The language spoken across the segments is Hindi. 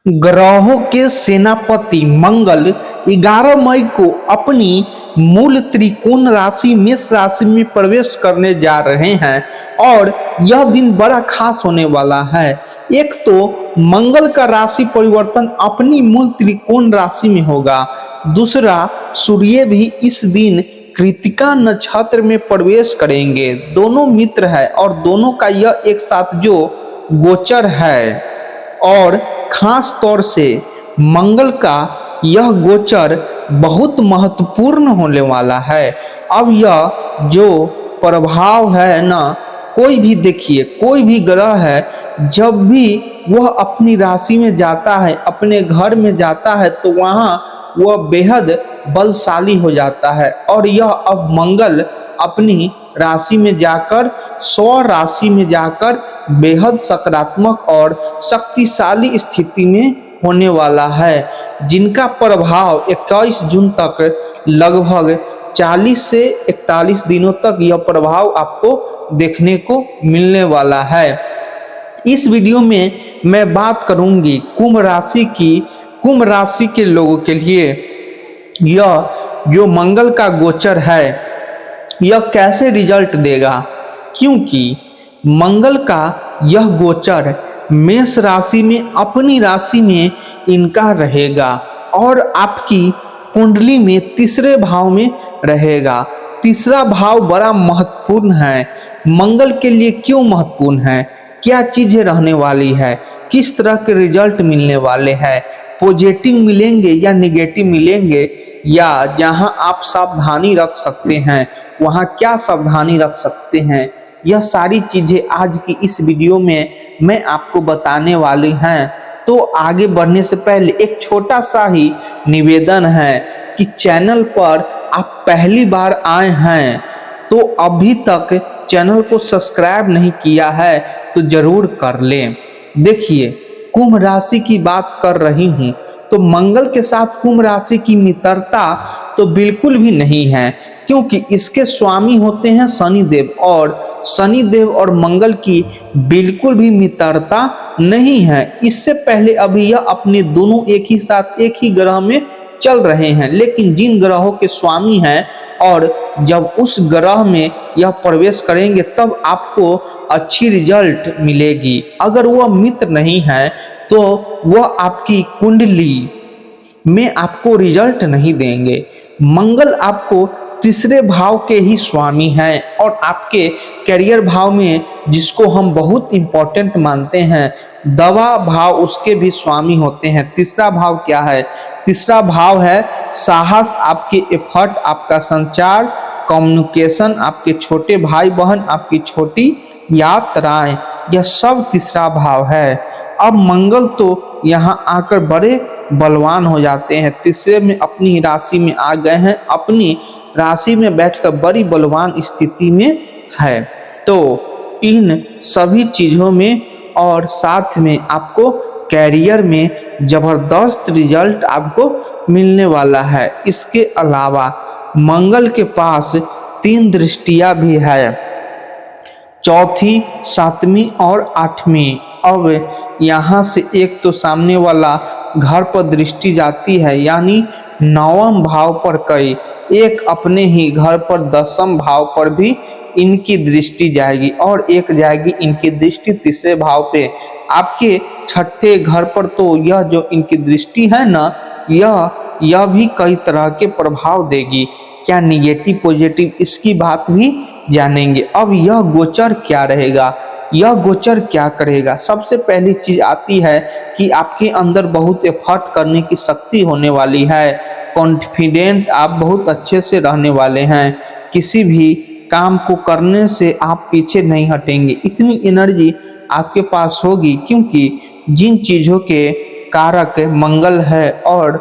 ग्रहों के सेनापति मंगल 11 मई को अपनी मूल त्रिकोण राशि मेष राशि में प्रवेश करने जा रहे हैं और यह दिन बड़ा खास होने वाला है। एक तो मंगल का राशि परिवर्तन अपनी मूल त्रिकोण राशि में होगा, दूसरा सूर्य भी इस दिन कृतिका नक्षत्र में प्रवेश करेंगे। दोनों मित्र है और दोनों का यह एक साथ जो गोचर है और खास तौर से मंगल का यह गोचर बहुत महत्वपूर्ण होने वाला है। अब यह जो प्रभाव है ना, कोई भी देखिए, कोई भी ग्रह है जब भी वह अपनी राशि में जाता है, अपने घर में जाता है, तो वहाँ वह बेहद बलशाली हो जाता है। और यह अब मंगल अपनी राशि में जाकर स्व राशि में जाकर बेहद सकारात्मक और शक्तिशाली स्थिति में होने वाला है, जिनका प्रभाव 21 जून तक लगभग 40 से 41 दिनों तक यह प्रभाव आपको देखने को मिलने वाला है। इस वीडियो में मैं बात करूंगी कुंभ राशि की। कुंभ राशि के लोगों के लिए यह जो मंगल का गोचर है यह कैसे रिजल्ट देगा, क्योंकि मंगल का यह गोचर मेष राशि में अपनी राशि में इनका रहेगा और आपकी कुंडली में तीसरे भाव में रहेगा। तीसरा भाव बड़ा महत्वपूर्ण है। मंगल के लिए क्यों महत्वपूर्ण है, क्या चीजें रहने वाली है, किस तरह के रिजल्ट मिलने वाले हैं, पॉजिटिव मिलेंगे या निगेटिव मिलेंगे, या जहां आप सावधानी रख सकते हैं वहां क्या सावधानी रख सकते हैं, यह सारी चीजें आज की इस वीडियो में मैं आपको बताने वाली हैं। तो आगे बढ़ने से पहले एक छोटा सा ही निवेदन है कि चैनल पर आप पहली बार आए हैं तो अभी तक चैनल को सब्सक्राइब नहीं किया है तो जरूर कर लें। देखिए, कुंभ राशि की बात कर रही हूं तो मंगल के साथ कुंभ राशि की मित्रता तो बिल्कुल भी नहीं है, क्योंकि इसके स्वामी होते हैं शनिदेव और शनिदेव और मंगल की बिल्कुल भी मित्रता नहीं है। इससे पहले अभी यह अपने दोनों एक ही साथ एक ही ग्रह में चल रहे हैं, लेकिन जिन ग्रहों के स्वामी हैं और जब उस ग्रह में यह प्रवेश करेंगे तब आपको अच्छी रिजल्ट मिलेगी। अगर वह मित्र नहीं है तो वह आपकी कुंडली में आपको रिजल्ट नहीं देंगे। मंगल आपको तीसरे भाव के ही स्वामी हैं और आपके करियर भाव में, जिसको हम बहुत इंपॉर्टेंट मानते हैं, दवा भाव, उसके भी स्वामी होते हैं। तीसरा भाव क्या है? तीसरा भाव है साहस, आपके एफर्ट, आपका संचार, कम्युनिकेशन, आपके छोटे भाई बहन, आपकी छोटी यात्राएं, यह सब तीसरा भाव है। अब मंगल तो यहाँ आकर बड़े बलवान हो जाते हैं, तीसरे में अपनी राशि में आ गए हैं, अपनी राशि में बैठकर बड़ी बलवान स्थिति में है। तो इन सभी चीजों में और साथ में आपको कैरियर में जबरदस्त रिजल्ट आपको मिलने वाला है। इसके अलावा मंगल के पास 3 दृष्टियां भी है, चौथी, 7वीं और 8वीं। अब यहाँ से एक तो सामने वाला घर पर दृष्टि जाती है, यानी 9वें भाव पर कई, एक अपने ही घर पर 10वें भाव पर भी इनकी दृष्टि जाएगी और एक जाएगी इनकी दृष्टि तीसरे भाव पे। आपके छठे घर पर तो यह जो इनकी दृष्टि है ना, यह भी कई तरह के प्रभाव देगी। क्या निगेटिव पॉजिटिव, इसकी बात भी जानेंगे। अब यह गोचर क्या रहेगा, यह गोचर क्या करेगा? सबसे पहली चीज आती है कि आपके अंदर बहुत एफर्ट करने की शक्ति होने वाली है, कॉन्फिडेंट आप बहुत अच्छे से रहने वाले हैं, किसी भी काम को करने से आप पीछे नहीं हटेंगे, इतनी एनर्जी आपके पास होगी, क्योंकि जिन चीज़ों के कारक मंगल है और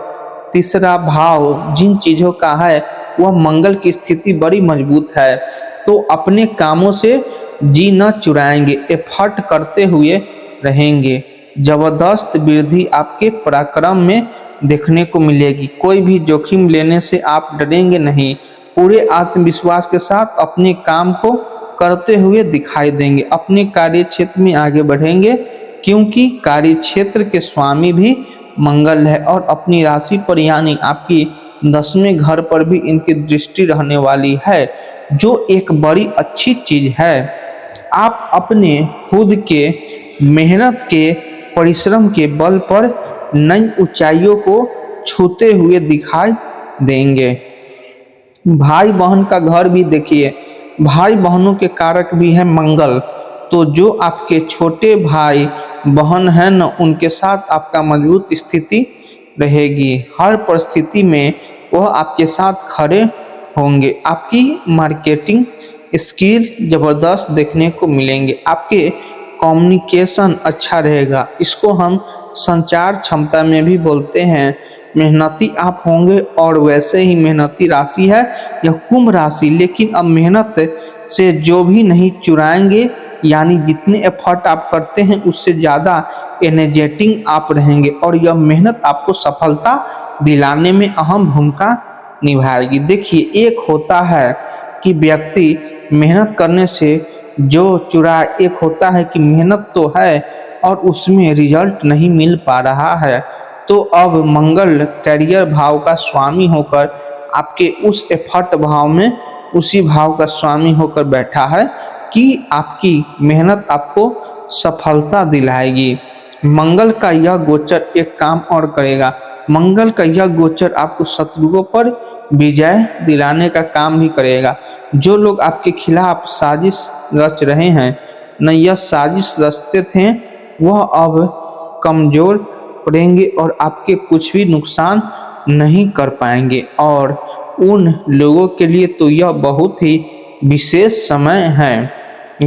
तीसरा भाव जिन चीज़ों का है वह मंगल की स्थिति बड़ी मजबूत है। तो अपने कामों से जी न चुराएंगे, एफर्ट करते हुए रहेंगे। जबरदस्त वृद्धि आपके पराक्रम में देखने को मिलेगी। कोई भी जोखिम लेने से आप डरेंगे नहीं, पूरे आत्मविश्वास के साथ अपने काम को करते हुए दिखाई देंगे, अपने कार्य क्षेत्र में आगे बढ़ेंगे, क्योंकि कार्य क्षेत्र के स्वामी भी मंगल है और अपनी राशि पर यानी आपकी 10वें घर पर भी इनकी दृष्टि रहने वाली है, जो एक बड़ी अच्छी चीज है। आप अपने खुद के मेहनत के परिश्रम के बल पर नई ऊंचाइयों को छूते हुए दिखाई देंगे। भाई बहन का घर भी देखिए, भाई बहनों के कारक भी है मंगल, तो जो आपके छोटे भाई बहन हैं न, उनके साथ आपका मजबूत स्थिति रहेगी। हर परिस्थिति में वह आपके साथ खड़े होंगे। आपकी मार्केटिंग स्किल जबरदस्त देखने को मिलेंगे। आपके कम्युनिकेशन अच्छा रहेगा, इसको हम संचार क्षमता में भी बोलते हैं। मेहनती आप होंगे और वैसे ही मेहनती राशि है यह कुंभ राशि, लेकिन अब मेहनत से जो भी नहीं चुराएंगे, यानी जितने एफर्ट आप करते हैं उससे ज़्यादा एनर्जेटिक आप रहेंगे और यह मेहनत आपको सफलता दिलाने में अहम भूमिका निभाएगी। देखिए, एक होता है कि व्यक्ति मेहनत करने से जो चुराए, एक होता है कि मेहनत तो है और उसमें रिजल्ट नहीं मिल पा रहा है। तो अब मंगल कैरियर भाव का स्वामी होकर आपके उस एफर्ट भाव में, उसी भाव का स्वामी होकर बैठा है कि आपकी मेहनत आपको सफलता दिलाएगी। मंगल का यह गोचर एक काम और करेगा, मंगल का यह गोचर आपको शत्रुओं पर विजय दिलाने का काम भी करेगा। जो लोग आपके खिलाफ साजिश रच रहे हैं न, यह साजिश रचते थे, वह अब कमजोर पड़ेंगे और आपके कुछ भी नुकसान नहीं कर पाएंगे। और उन लोगों के लिए तो यह बहुत ही विशेष समय है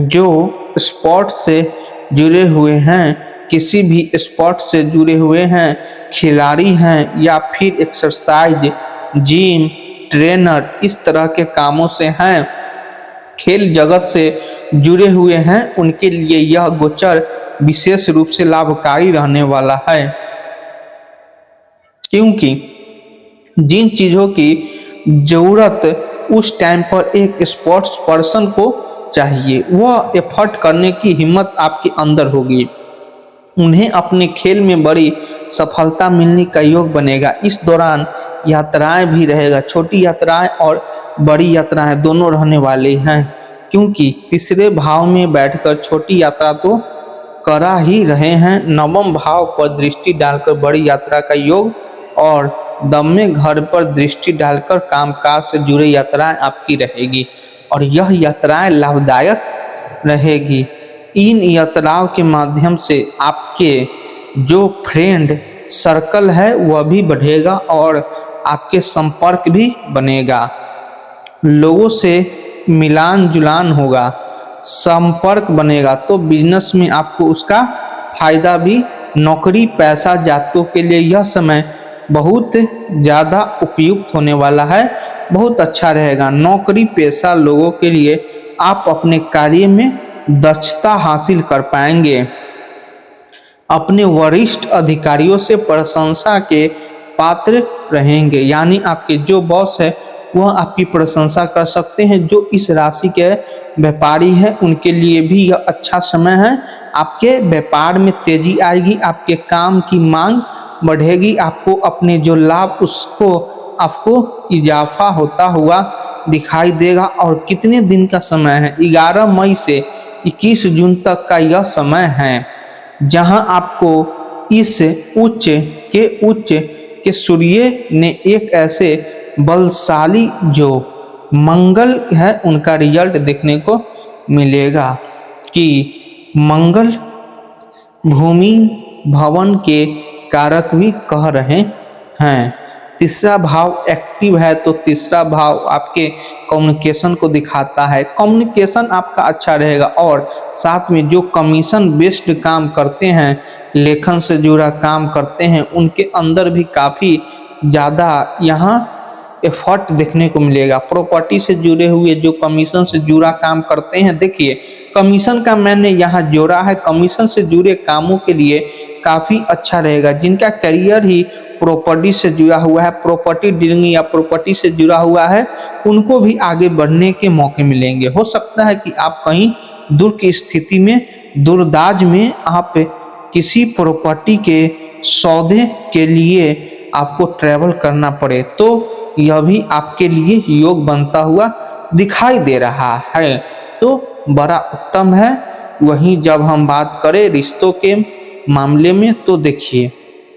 जो स्पोर्ट से जुड़े हुए हैं, किसी भी स्पोर्ट से जुड़े हुए हैं, खिलाड़ी हैं या फिर एक्सरसाइज, जिम, ट्रेनर, इस तरह के कामों से हैं, खेल जगत से जुड़े हुए हैं, उनके लिए यह गोचर विशेष रूप से लाभकारी रहने वाला है। क्योंकि जिन चीज़ों की ज़रूरत उस टाइम पर एक स्पोर्ट्स पर्सन को चाहिए, वह एफर्ट करने की हिम्मत आपके अंदर होगी, उन्हें अपने खेल में बड़ी सफलता मिलने का योग बनेगा। इस दौरान यात्राएं भी रहेगा, छोटी यात्राएं और बड़ी यात्राएं दोनों रहने वाली हैं, क्योंकि तीसरे भाव में बैठकर छोटी यात्रा तो करा ही रहे हैं। नवम भाव पर दृष्टि डालकर बड़ी यात्रा का योग और 10वें घर पर दृष्टि डालकर कामकाज से जुड़े यात्राएं आपकी रहेगी और यह यात्राएं लाभदायक रहेगी। इन यात्राओं के माध्यम से आपके जो फ्रेंड सर्कल है वह भी बढ़ेगा और आपके संपर्क भी बनेगा, लोगों से मिलान जुलान होगा, संपर्क बनेगा, तो बिजनेस में आपको उसका फायदा भी। नौकरी पैसा जातकों के लिए यह समय बहुत ज़्यादा उपयुक्त होने वाला है, बहुत अच्छा रहेगा। नौकरी पेशा लोगों के लिए आप अपने कार्य में दक्षता हासिल कर पाएंगे, अपने वरिष्ठ अधिकारियों से प्रशंसा के पात्र रहेंगे, यानी आपके जो बॉस है वह आपकी प्रशंसा कर सकते हैं। जो इस राशि के व्यापारी हैं उनके लिए भी यह अच्छा समय है। आपके व्यापार में तेजी आएगी, आपके काम की मांग बढ़ेगी, आपको अपने जो लाभ उसको आपको इजाफा होता हुआ दिखाई देगा। और कितने दिन का समय है? 11 मई से 21 जून तक का यह समय है, जहां आपको इस उच्च के सूर्य ने एक ऐसे बलशाली जो मंगल है उनका रिजल्ट देखने को मिलेगा कि मंगल भूमि भवन के कारक भी कह रहे हैं। तीसरा भाव एक्टिव है, तो तीसरा भाव आपके कम्युनिकेशन को दिखाता है। कम्युनिकेशन आपका अच्छा रहेगा और साथ में जो कमीशन बेस्ड काम करते हैं, लेखन से जुड़ा काम करते हैं, उनके अंदर भी काफ़ी ज़्यादा यहाँ एफर्ट देखने को मिलेगा। प्रॉपर्टी से जुड़े हुए जो कमीशन से जुड़ा काम करते हैं, देखिए कमीशन का मैंने यहाँ जोड़ा है, कमीशन से जुड़े कामों के लिए काफ़ी अच्छा रहेगा। जिनका करियर ही प्रॉपर्टी से जुड़ा हुआ है, प्रॉपर्टी डीलिंग या प्रॉपर्टी से जुड़ा हुआ है, उनको भी आगे बढ़ने के मौके मिलेंगे। हो सकता है कि आप कहीं दूर की स्थिति में, दुर्दाज में आप किसी प्रॉपर्टी के सौदे के लिए आपको ट्रैवल करना पड़े तो यह भी आपके लिए योग बनता हुआ दिखाई दे रहा है, तो बड़ा उत्तम है। वहीं जब हम बात करें रिश्तों के मामले में तो देखिए,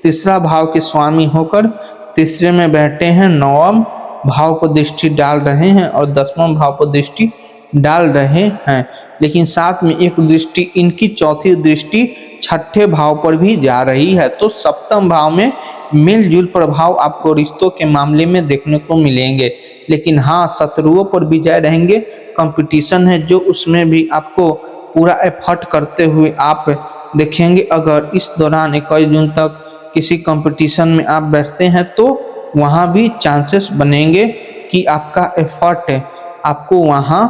तीसरा भाव के स्वामी होकर तीसरे में बैठे हैं, नवम भाव पर दृष्टि डाल रहे हैं और 10वां भाव पर दृष्टि डाल रहे हैं, लेकिन साथ में एक दृष्टि इनकी चौथी दृष्टि छठे भाव पर भी जा रही है। तो सप्तम भाव में मिलजुल प्रभाव आपको रिश्तों के मामले में देखने को मिलेंगे, लेकिन हाँ शत्रुओं पर विजय रहेंगे। कंपटीशन है जो उसमें भी आपको पूरा एफर्ट करते हुए आप देखेंगे। अगर इस दौरान 21 जून तक किसी कंपटीशन में आप बैठते हैं तो वहाँ भी चांसेस बनेंगे कि आपका एफर्ट आपको वहाँ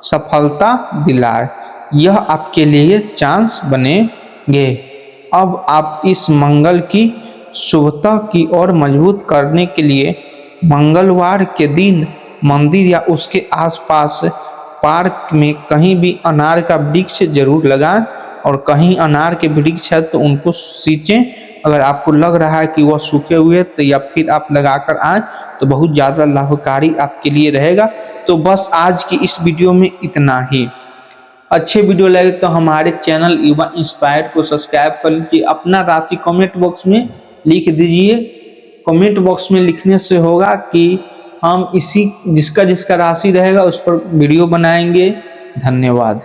सफलता दिलाए, यह आपके लिए चांस बनेंगे। अब आप इस मंगल की शुभता की ओर मजबूत करने के लिए मंगलवार के दिन मंदिर या उसके आसपास पार्क में कहीं भी अनार का वृक्ष जरूर लगाएं, और कहीं अनार के वृक्ष है तो उनको सींचें। अगर आपको लग रहा है कि वह सूखे हुए तो या फिर आप लगाकर आए तो बहुत ज़्यादा लाभकारी आपके लिए रहेगा। तो बस आज की इस वीडियो में इतना ही। अच्छे वीडियो लगे तो हमारे चैनल युवा इंस्पायर्ड को सब्सक्राइब कर लीजिए। अपना राशि कमेंट बॉक्स में लिख दीजिए। कमेंट बॉक्स में लिखने से होगा कि हम इसी जिसका जिसका राशि रहेगा उस पर वीडियो बनाएंगे। धन्यवाद।